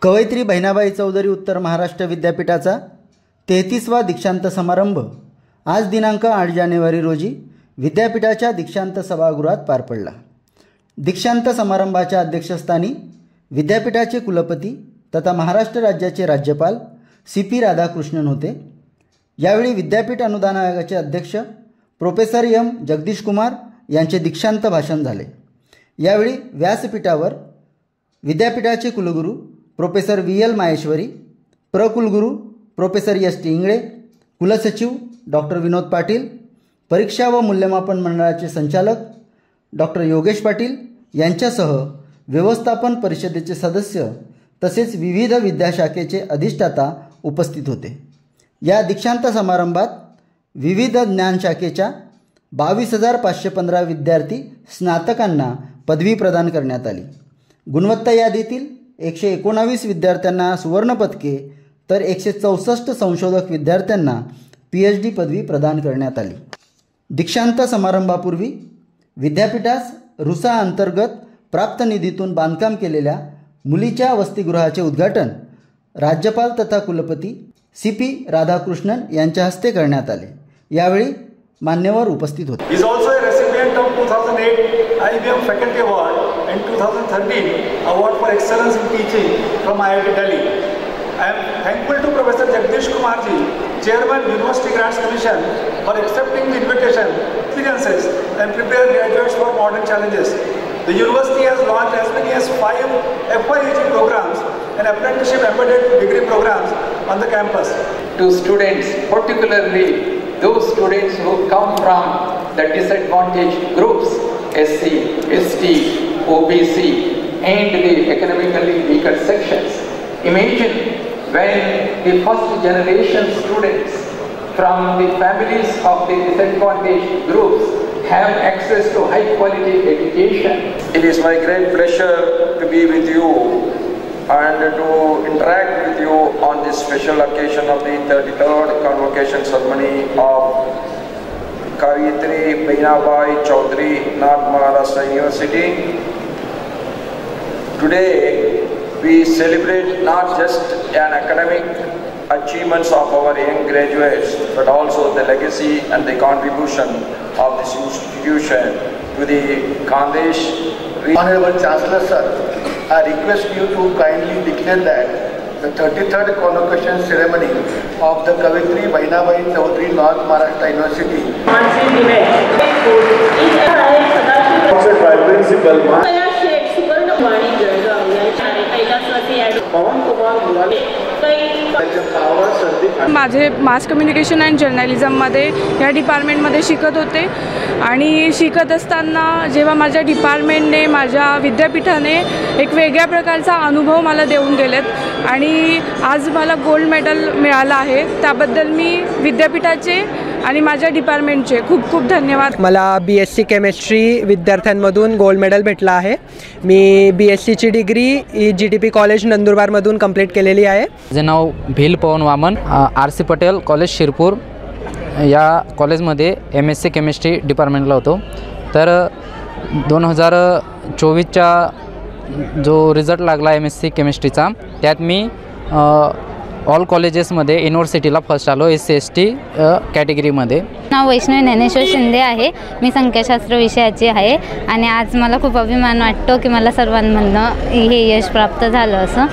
कवयित्री बहिणाबाई चौधरी उत्तर महाराष्ट्र विद्यापीठाचा 33वा दीक्षांत समारंभ आज दिनांक 8 जानेवारी रोजी विद्यापीठाच्या दीक्षांत सभागृहात पार पडला। दीक्षांत समारंभाच्या अध्यक्षस्थानी विद्यापीठाचे कुलपती तथा महाराष्ट्र राज्याचे राज्यपाल CP राधाकृष्णन होते। यावेळी विद्यापीठ अनुदान आयोगाचे अध्यक्ष प्रोफेसर M जगदीश कुमार यांचे दीक्षांत भाषण झाले। यावेळी व्यासपीठावर विद्यापीठाचे कुलगुरू प्रोफेसर VL माहेश्वरी, प्रकुलगुरू प्रोफेसर S T इंगळे, कुलसचिव डॉक्टर विनोद पाटील, परीक्षा व मूल्यमापन मंडळाचे संचालक डॉक्टर योगेश पाटील यांच्यासह व्यवस्थापन परिषदेचे सदस्य तसेच विविध विद्याशाखेचे अधिष्ठाता उपस्थित होते। या दीक्षांत समारंभात विविध ज्ञानशाखेच्या 22,515 विद्यार्थी स्नातकांना पदवी प्रदान करण्यात आली। गुणवत्ता यादीतील 119 विद्यार्थ्यांना सुवर्ण पदके तर 164 संशोधक विद्यार्थ्यांना PhD पदवी प्रदान करण्यात आली। दीक्षांत समारंभापूर्वी विद्यापीठास रुसा अंतर्गत प्राप्त निधीतून बांधकाम केलेल्या मुलीच्या वसतिगृहाचे उद्घाटन राज्यपाल तथा कुलपती CP राधाकृष्णन यांच्या हस्ते करण्यात आले। यावेळी मान्यवर उपस्थित होते। He is also a recipient of 2008 IBM Faculty Award and 2013 Award for Excellence in Teaching from IIT Delhi. I am thankful to Professor Jagdish Kumar ji, Chairman University Grants Commission, for accepting the invitation, experiences and prepare graduates for modern challenges. The university has launched as many as 5 FYEG programs and apprenticeship embedded degree programs on the campus. To students, particularly those students who come from the disadvantaged groups, SC, ST, OBC and the economically weaker sections. Imagine when the first generation students from the families of the disadvantaged groups have access to high quality education. It is my great pleasure to be with you and to interact with you on this special occasion of the 33rd convocation ceremony of Kavitri Behinabai Chaudhary, North Maharashtra University. Today we celebrate not just an academic achievements of our young graduates, but also the legacy and the contribution of this institution to the Khandesh. Honorable Chancellor Sir, I request you to kindly declare that the 33rd convocation ceremony of the Kavitri Behinabai Chaudhary North Maharashtra University Sponsored by Principal माझे mass communication and जर्नलिझममध्ये या डिपार्टमेंटमध्ये शिकत होते आणि शिकत असताना जेव्हा माझ्या डिपार्टमेंटने माझ्या विद्यापीठाने एक वेगळ्या प्रकारचा अनुभव मला देऊन गेलेत आणि आज मला गोल्ड मेडल मिळालं आहे। त्याबद्दल मी विद्यापीठाचे आणि माझ्या डिपार्टमेंटचे खूप खूप धन्यवाद। मला BSc केमिस्ट्री विद्यार्थ्यांमधून गोल्ड मेडल भेटला आहे। मी BSc ची डिग्री GTP कॉलेज नंदुरबारमधून कंप्लीट केलेली आहे। माझे नाव भील पवन वामन, RC पटेल कॉलेज शिरपूर या कॉलेजमध्ये MSc केमिस्ट्री डिपार्टमेंटला होतो। तर 2024चा जो रिझल्ट लागला MSc केमिस्ट्रीचा त्यात मी ऑल कॉलेजेसमध्ये युनिव्हर्सिटीला फर्स्ट आलो SC ST कॅटेगरीमध्ये। नाव वैष्णवी ज्ञानेश्वर शिंदे आहे, मी संख्याशास्त्र विषयाची आहे आणि आज मला खूप अभिमान वाटतो की मला सर्वांमधनं हे यश प्राप्त झालं असं।